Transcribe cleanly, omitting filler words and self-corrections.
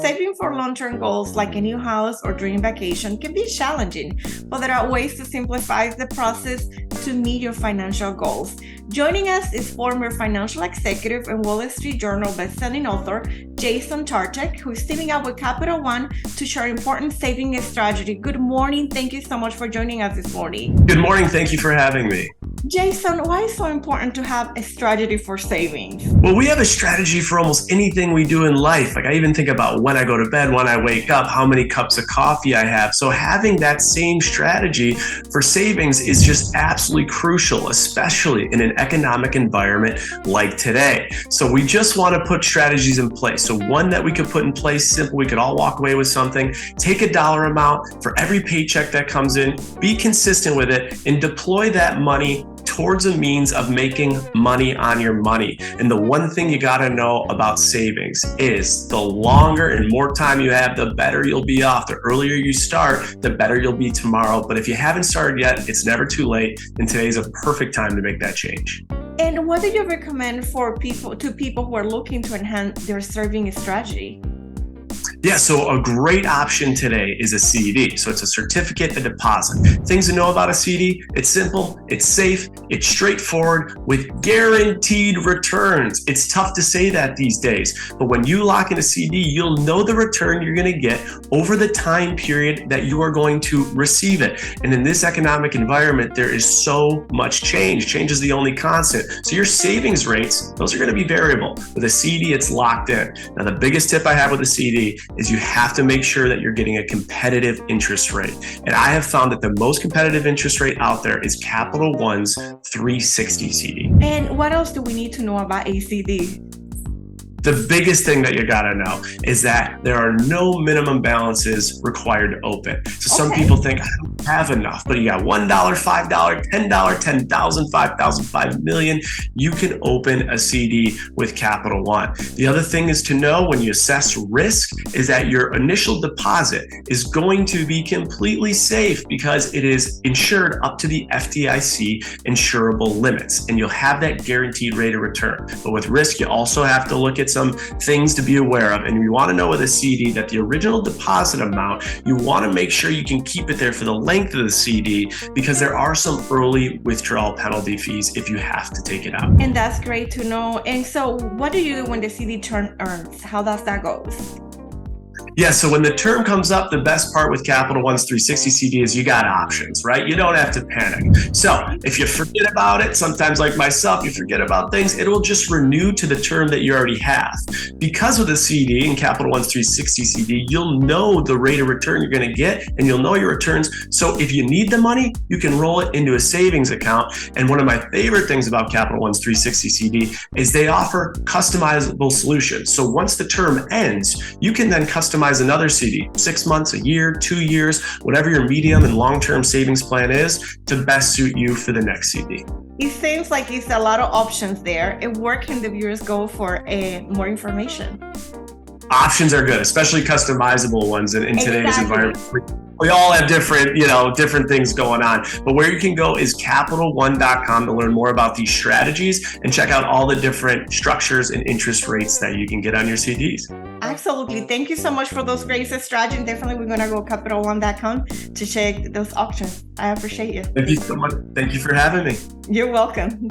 Saving for long-term goals like a new house or dream vacation can be challenging, but there are ways to simplify the process to meet your financial goals. Joining us is former financial executive and Wall Street Journal bestselling author Jason Tartick, who is teaming up with Capital One to share important saving strategy. Good morning. Thank you so much for joining us this morning. Good morning. Thank you for having me. Jason, why is it so important to have a strategy for savings? Well, we have a strategy for almost anything we do in life. Like I even think about when I go to bed, when I wake up, how many cups of coffee I have. So having that same strategy for savings is just absolutely crucial, especially in an economic environment like today. So we just want to put strategies in place. So one that we could put in place, simple, we could all walk away with something, take a dollar amount for every paycheck that comes in, be consistent with it, and deploy that money towards a means of making money on your money. And the one thing you got to know about savings is the longer and more time you have, the better you'll be off. The earlier you start, the better you'll be tomorrow. But if you haven't started yet, it's never too late. And today is a perfect time to make that change. And what do you recommend for people who are looking to enhance their saving strategy? Yeah, so a great option today is a CD. So it's a certificate, a deposit. Things to know about a CD, it's simple, it's safe, it's straightforward with guaranteed returns. It's tough to say that these days, but when you lock in a CD, you'll know the return you're going to get over the time period that you are going to receive it. And in this economic environment, there is so much change. Change is the only constant. So your savings rates, those are going to be variable. With a CD, it's locked in. Now, the biggest tip I have with a CD is you have to make sure that you're getting a competitive interest rate. And I have found that the most competitive interest rate out there is Capital One's 360 CD. And what else do we need to know about a CD? The biggest thing that you gotta know is that there are no minimum balances required to open. So some people think, I don't have enough, but you got $1, $5, $10, 10,000, 5,000, 5 million. You can open a CD with Capital One. The other thing is to know when you assess risk is that your initial deposit is going to be completely safe because it is insured up to the FDIC insurable limits, and you'll have that guaranteed rate of return. But with risk, you also have to look at some things to be aware of. And you want to know with a CD that the original deposit amount, you want to make sure you can keep it there for the length of the CD because there are some early withdrawal penalty fees if you have to take it out. And that's great to know. And so what do you do when the CD term earns? How does that go? Yeah, so when the term comes up, the best part with Capital One's 360 CD is you got options, right? You don't have to panic. So if you forget about it, sometimes like myself, you forget about things, it will just renew to the term that you already have. Because with a CD and Capital One's 360 CD, you'll know the rate of return you're going to get and you'll know your returns. So if you need the money, you can roll it into a savings account. And one of my favorite things about Capital One's 360 CD is they offer customizable solutions. So once the term ends, you can then customize another CD, 6 months, a year, 2 years, whatever your medium and long-term savings plan is to best suit you for the next CD. It seems like it's a lot of options there. And where can the viewers go for more information? Options are good, especially customizable ones in today's environment. We all have different things going on, but where you can go is CapitalOne.com to learn more about these strategies and check out all the different structures and interest rates that you can get on your CDs. Absolutely. Thank you so much for those great strategies. Definitely, we're going to go CapitalOne.com to check those options. I appreciate you. Thank you so much. Thank you for having me. You're welcome.